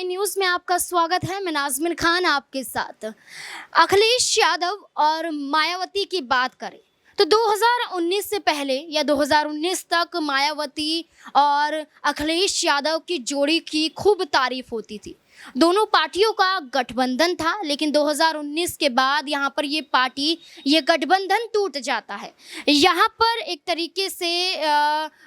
News में आपका स्वागत है। मैं नाज़मीन खान आपके साथ। अखिलेश यादव और मायावती की बात करें तो 2019 से पहले या 2019 तक मायावती और अखिलेश यादव की जोड़ी की खूब तारीफ होती थी। दोनों पार्टियों का गठबंधन था, लेकिन 2019 के बाद यहाँ पर ये गठबंधन टूट जाता है। यहाँ पर एक तरीके से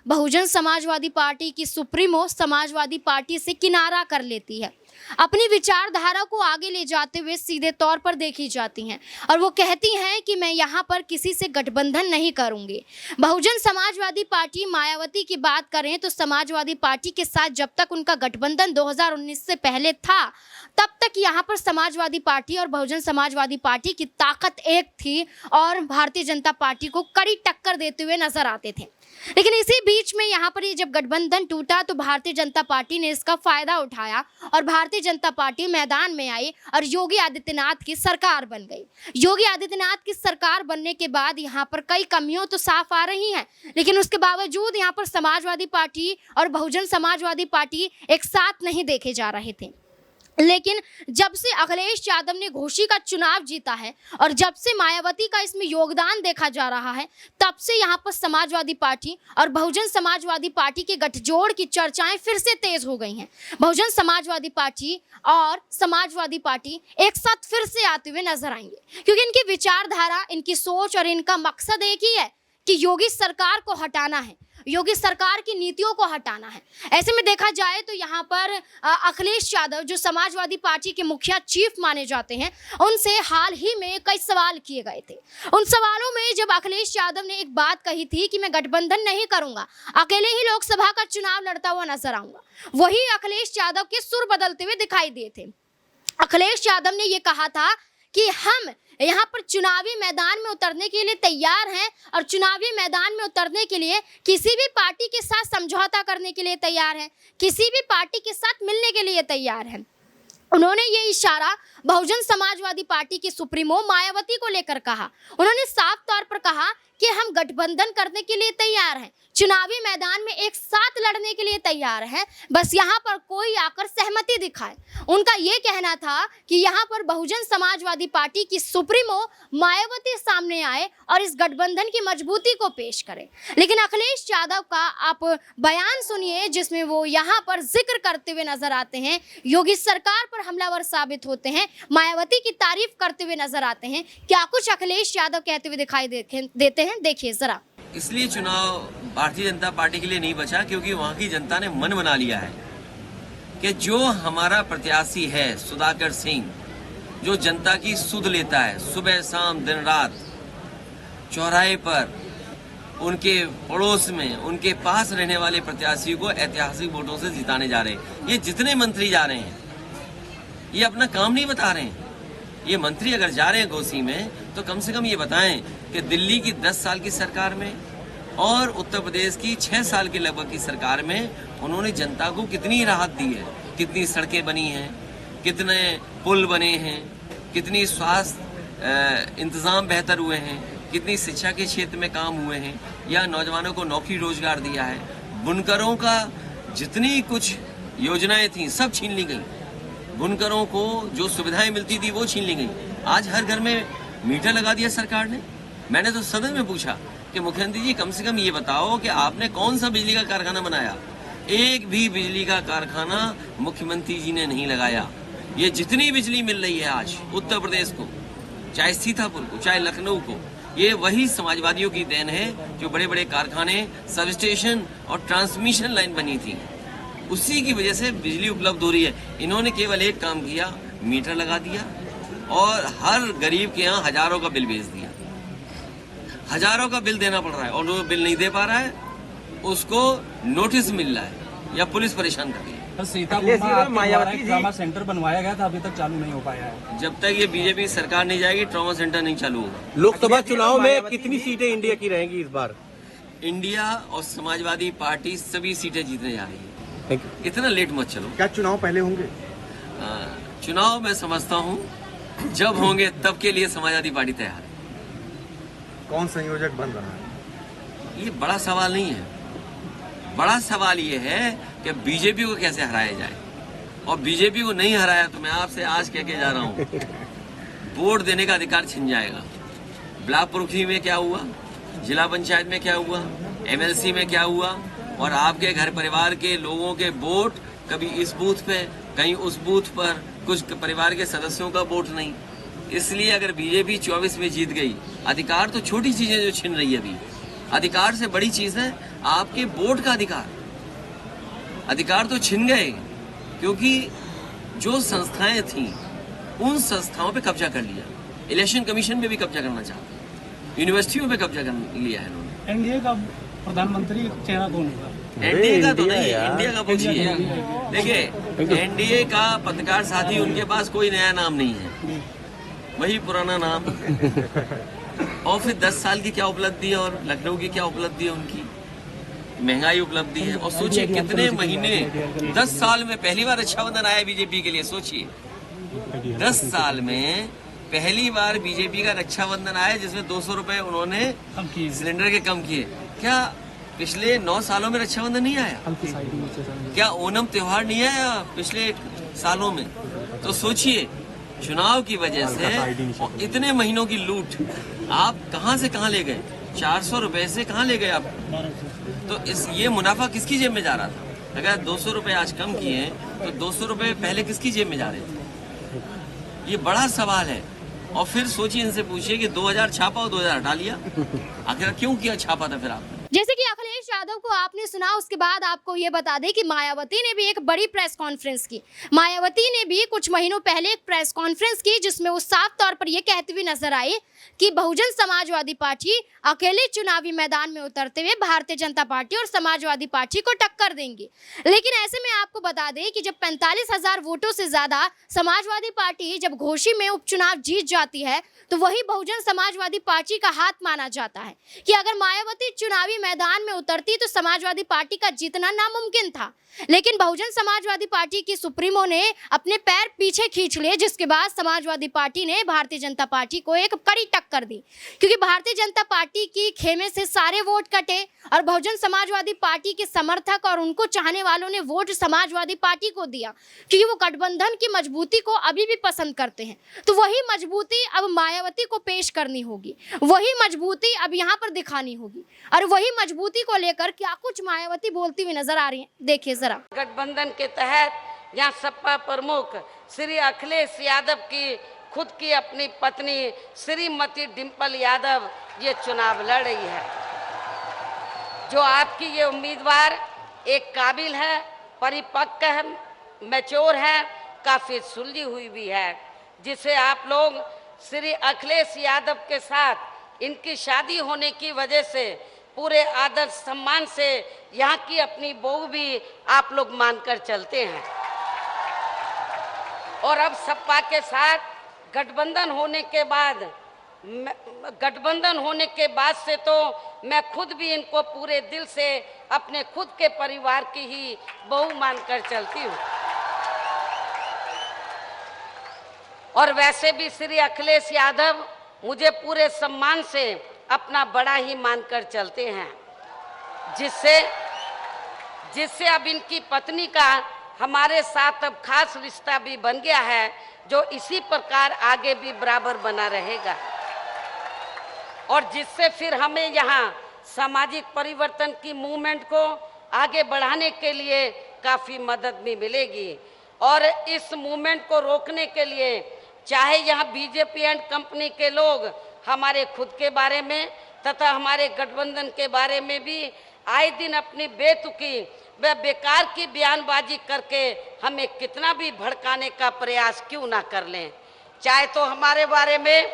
बहुजन समाजवादी पार्टी की सुप्रीमो समाजवादी पार्टी से किनारा कर लेती है, अपनी विचारधारा को आगे ले जाते हुए सीधे तौर पर देखी जाती हैं और वो कहती हैं कि मैं यहाँ पर किसी से गठबंधन नहीं करूँगी। बहुजन समाजवादी पार्टी मायावती की बात करें तो समाजवादी पार्टी के साथ जब तक उनका गठबंधन 2019 से पहले था, तब तक यहाँ पर समाजवादी पार्टी और बहुजन समाजवादी पार्टी की ताकत एक थी और भारतीय जनता पार्टी को कड़ी टक्कर देते हुए नजर आते थे। लेकिन इसी बीच में यहाँ पर ये जब गठबंधन टूटा तो भारतीय जनता पार्टी ने इसका फायदा उठाया और भारतीय जनता पार्टी मैदान में आई और योगी आदित्यनाथ की सरकार बन गई। योगी आदित्यनाथ की सरकार बनने के बाद यहाँ पर कई कमियां तो साफ आ रही हैं, लेकिन उसके बावजूद यहाँ पर समाजवादी पार्टी और बहुजन समाजवादी पार्टी एक साथ नहीं देखे जा रहे थे। लेकिन जब से अखिलेश यादव ने घोषी का चुनाव जीता है और जब से मायावती का इसमें योगदान देखा जा रहा है, तब से यहाँ पर समाजवादी पार्टी और बहुजन समाजवादी पार्टी के गठजोड़ की चर्चाएं फिर से तेज हो गई हैं। बहुजन समाजवादी पार्टी और समाजवादी पार्टी एक साथ फिर से आते हुए नजर आएंगे, क्योंकि इनकी विचारधारा, इनकी सोच और इनका मकसद एक ही है कि योगी सरकार को हटाना है, योगी सरकार की नीतियों को हटाना है। ऐसे में देखा जाए तो यहाँ पर अखिलेश यादव जो समाजवादी पार्टी के मुखिया चीफ माने जाते हैं, उनसे हाल ही में कई सवाल किए गए थे। उन सवालों में जब अखिलेश यादव ने एक बात कही थी कि मैं गठबंधन नहीं करूंगा, अकेले ही लोकसभा का चुनाव लड़ता हुआ नजर आऊंगा, वही अखिलेश यादव के सुर बदलते हुए दिखाई दिए थे। अखिलेश यादव ने यह कहा था कि हम यहाँ पर चुनावी मैदान में उतरने के लिए तैयार हैं और चुनावी मैदान में उतरने के लिए किसी भी पार्टी के साथ समझौता करने के लिए तैयार हैं, किसी भी पार्टी के साथ मिलने के लिए तैयार हैं। उन्होंने ये इशारा बहुजन समाजवादी पार्टी की सुप्रीमो मायावती को लेकर कहा। उन्होंने साफ तौर पर कहा कि हम गठबंधन करने के लिए तैयार हैं, चुनावी मैदान में एक साथ लड़ने के लिए तैयार हैं, बस यहाँ पर कोई आकर सहमति दिखाए। उनका ये कहना था कि यहाँ पर बहुजन समाजवादी पार्टी की सुप्रीमो मायावती सामने आए और इस गठबंधन की मजबूती को पेश करें। लेकिन अखिलेश यादव का आप बयान सुनिए, जिसमें वो यहाँ पर जिक्र करते हुए नजर आते हैं, योगी सरकार पर हमलावर साबित होते हैं, मायावती की तारीफ करते हुए नजर आते हैं। क्या कुछ अखिलेश यादव कहते हुए दिखाई देते हैं, देखिए जरा। इसलिए चुनाव भारतीय जनता पार्टी के लिए नहीं बचा क्योंकि वहां की जनता ने मन बना लिया है कि जो हमारा प्रत्याशी है सुधाकर सिंह, जो जनता की सुध लेता है, सुबह शाम दिन रात चौराहे पर उनके पड़ोस में उनके पास रहने वाले प्रत्याशी को ऐतिहासिक वोटों से जिताने जा रहे हैं। ये जितने मंत्री जा रहे हैं ये अपना काम नहीं बता रहे हैं। ये मंत्री अगर जा रहे हैं घोसी में तो कम से कम ये बताएं कि दिल्ली की 10 साल की सरकार में और उत्तर प्रदेश की 6 साल के लगभग की सरकार में उन्होंने जनता को कितनी राहत दी है, कितनी सड़कें बनी हैं, कितने पुल बने हैं, कितनी स्वास्थ्य इंतजाम बेहतर हुए हैं, कितनी शिक्षा के क्षेत्र में काम हुए हैं, या नौजवानों को नौकरी रोजगार दिया है। बुनकरों का जितनी कुछ योजनाएं थी सब छीन ली गई। बुनकरों को जो सुविधाएं मिलती थी वो छीन ली गई। आज हर घर में मीटर लगा दिया सरकार ने। मैंने तो सदन में पूछा कि मुख्यमंत्री जी कम से कम ये बताओ कि आपने कौन सा बिजली का कारखाना बनाया। एक भी बिजली का कारखाना मुख्यमंत्री जी ने नहीं लगाया। ये जितनी बिजली मिल रही है आज उत्तर प्रदेश को, चाहे सीतापुर को, चाहे लखनऊ को, ये वही समाजवादियों की देन है जो बड़े बड़े कारखाने, सब स्टेशन और ट्रांसमिशन लाइन बनी थी, उसी की वजह से बिजली उपलब्ध हो रही है। इन्होंने केवल एक काम किया, मीटर लगा दिया और हर गरीब के यहाँ हजारों का बिल भेज दिया। हजारों का बिल देना पड़ रहा है और जो बिल नहीं दे पा रहा है उसको नोटिस मिल रहा है या पुलिस परेशान कर रही है। सीतापुर में ट्रॉमा सेंटर बनवाया गया था, अभी तक चालू नहीं हो पाया है। जब तक ये बीजेपी सरकार नहीं जाएगी ट्रॉमा सेंटर नहीं चालू होगा। लोकसभा चुनाव में कितनी सीटें इंडिया की रहेंगी इस बार? इंडिया और समाजवादी पार्टी सभी सीटें जीतने जा रही है। इतना लेट मत चलो। क्या चुनाव पहले होंगे? चुनाव मैं समझता हूँ जब होंगे तब के लिए समाजवादी पार्टी तैयार है। कौन संयोजक बन रहा है? ये बड़ा सवाल नहीं है। बड़ा सवाल ये है कि बीजेपी को कैसे हराया जाए और बीजेपी को नहीं हराया तो मैं आपसे आज कह के जा रहा हूँ, वोट देने का अधिकार छिन जाएगा। ब्लॉक प्रमुखी में क्या हुआ, जिला पंचायत में क्या हुआ, एमएलसी में क्या हुआ, और आपके घर परिवार के लोगों के वोट कभी इस बूथ पे, कहीं उस बूथ पर, कुछ परिवार के सदस्यों का वोट नहीं। इसलिए अगर बीजेपी 24 में जीत गई, अधिकार तो छोटी चीज है जो छिन रही है अभी, अधिकार से बड़ी चीज है आपके वोट का अधिकार। अधिकार तो छिन गए क्योंकि जो संस्थाएं थीं उन संस्थाओं पे कब्जा कर लिया। इलेक्शन कमीशन पे भी कब्जा करना चाहते, यूनिवर्सिटियों पे कब्जा कर लिया है इन्होंने। एनडीए का प्रधानमंत्री चेहरा कौन होगा? एनडीए का तो नहीं, इंडिया का पूछिए। देखिए, एनडीए का पत्रकार साथी, उनके पास कोई नया नाम नहीं है, वही पुराना नाम। और फिर 10 साल की क्या उपलब्धि है और लखनऊ की क्या उपलब्धि है, उनकी महंगाई उपलब्धि है। और सोचिए कितने महीने, 10 साल में पहली बार रक्षाबंधन आया बीजेपी के लिए। सोचिए 10 साल में पहली बार बीजेपी का रक्षाबंधन आया जिसमें 200 रुपए उन्होंने सिलेंडर के कम किए। क्या पिछले 9 सालों में रक्षाबंधन नहीं आया? क्या ओणम त्योहार नहीं आया पिछले सालों में? तो सोचिए चुनाव की वजह से और इतने महीनों की लूट आप कहां से कहां ले गए? 400 रुपए से कहां ले गए आप? तो ये मुनाफा किसकी जेब में जा रहा था? अगर 200 रुपए आज कम किए तो 200 रुपए पहले किसकी जेब में जा रहे थे? ये बड़ा सवाल है। और फिर सोचिए, इनसे पूछिए कि 2000 छापा और 2000 हटा लिया, आखिर क्यों किया छापा था फिर आपने? जैसे कि अखिलेश यादव को आपने सुना, उसके बाद आपको ये बता दें कि मायावती ने भी एक बड़ी प्रेस कॉन्फ्रेंस की। मायावती ने भी कुछ महीनों पहले एक प्रेस कॉन्फ्रेंस की जिसमें वो साफ तौर पर ये कहती हुई नजर आई कि बहुजन समाजवादी पार्टी अकेले चुनावी मैदान में उतरते हुए भारतीय जनता पार्टी और समाजवादी पार्टी को टक्कर देंगे। लेकिन ऐसे में आपको बता दें कि जब 45,000 वोटों से ज्यादा समाजवादी पार्टी जब घोषी में उपचुनाव जीत जाती है तो वही बहुजन समाजवादी पार्टी का हाथ माना जाता है कि अगर मायावती चुनावी मैदान में उतरती तो समाजवादी पार्टी का जीतना नामुमकिन था। लेकिन बहुजन समाजवादी पार्टी की सुप्रीमो ने अपने पैर पीछे खींच लिए, जिसके बाद समाजवादी पार्टी ने भारतीय जनता पार्टी को एक कड़ी टक्कर दी, क्योंकि भारतीय जनता पार्टी की खेमे से सारे वोट कटे और बहुजन समाजवादी पार्टी के समर्थक और उनको चाहने वालों ने वोट समाजवादी पार्टी को दिया, क्योंकि वो गठबंधन की मजबूती को अभी भी पसंद करते हैं। तो वही मजबूती अब मायावती को पेश करनी होगी, वही मजबूती अब यहाँ पर दिखानी होगी, और वही मजबूती को लेकर क्या कुछ मायावती बोलती हुई नजर आ रही है, देखिए जरा। गठबंधन के तहत यहाँ सपा प्रमुख श्री अखिलेश यादव की खुद की अपनी पत्नी श्रीमती डिंपल यादव ये चुनाव लड़ रही है। जो आपकी ये उम्मीदवार एक काबिल है, परिपक्व है, मैच्योर है, काफी सुलझी हुई भी है, जिसे आप लोग श्री अखिलेश यादव के साथ इनकी शादी होने की वजह से पूरे आदर सम्मान से यहाँ की अपनी बहू भी आप लोग मानकर चलते हैं। और अब सपा के साथ गठबंधन होने के बाद से तो मैं खुद भी इनको पूरे दिल से अपने खुद के परिवार की ही बहू मानकर चलती हूँ। और वैसे भी श्री अखिलेश यादव मुझे पूरे सम्मान से अपना बड़ा ही मानकर चलते हैं, जिससे अब इनकी पत्नी का हमारे साथ अब खास रिश्ता भी बन गया है, जो इसी प्रकार आगे भी बराबर बना रहेगा। और जिससे फिर हमें यहाँ सामाजिक परिवर्तन की मूवमेंट को आगे बढ़ाने के लिए काफ़ी मदद भी मिलेगी। और इस मूवमेंट को रोकने के लिए चाहे यहाँ बीजेपी एंड कंपनी के लोग हमारे खुद के बारे में तथा हमारे गठबंधन के बारे में भी आए दिन अपनी बेतुकी व बेकार की बयानबाजी करके हमें कितना भी भड़काने का प्रयास क्यों ना कर लें। चाहे तो हमारे बारे में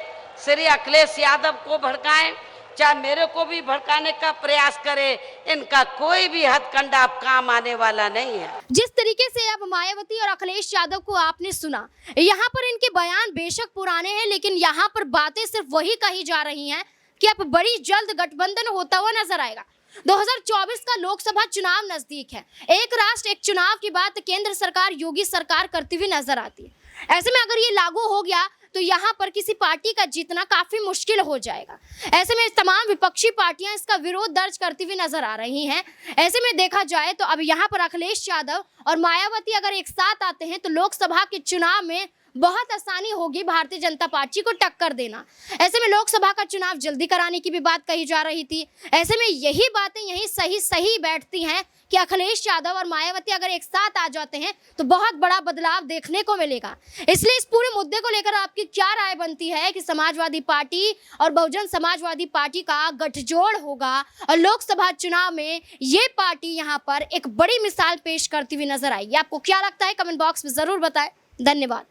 श्री अखिलेश यादव को भड़काएं, चाहे मेरे को भी भड़काने का प्रयास करें, इनका कोई भी हथकंडा अब काम आने वाला नहीं है। जिस तरीके से अब मायावती और अखिलेश यादव को आपने सुना, यहाँ पर इनके बयान बेशक पुराने हैं, लेकिन यहाँ पर बातें सिर्फ वही कही जा रही हैं कि अब बड़ी जल्द गठबंधन होता हुआ नजर आएगा। 2024 का लोकसभा चुनाव नजदीक है। एक राष्ट्र एक चुनाव की बात केंद्र सरकार, योगी सरकार करती हुई नजर आती है। ऐसे में अगर ये लागू हो गया तो यहाँ पर किसी पार्टी का जीतना काफी मुश्किल हो जाएगा। ऐसे में तमाम विपक्षी पार्टियां इसका विरोध दर्ज करती हुई नजर आ रही हैं। ऐसे में देखा जाए तो अब यहाँ पर अखिलेश यादव और मायावती अगर एक साथ आते हैं तो लोकसभा के चुनाव में बहुत आसानी होगी भारतीय जनता पार्टी को टक्कर देना। ऐसे में लोकसभा का चुनाव जल्दी कराने की भी बात कही जा रही थी। ऐसे में यही बातें यही सही बैठती हैं कि अखिलेश यादव और मायावती अगर एक साथ आ जाते हैं तो बहुत बड़ा बदलाव देखने को मिलेगा। इसलिए इस पूरे मुद्दे को लेकर आपकी क्या राय बनती है कि समाजवादी पार्टी और बहुजन समाजवादी पार्टी का गठजोड़ होगा और लोकसभा चुनाव में ये पार्टी यहाँ पर एक बड़ी मिसाल पेश करती हुई नजर आएगी? आपको क्या लगता है? कमेंट बॉक्स में जरूर बताएं। धन्यवाद।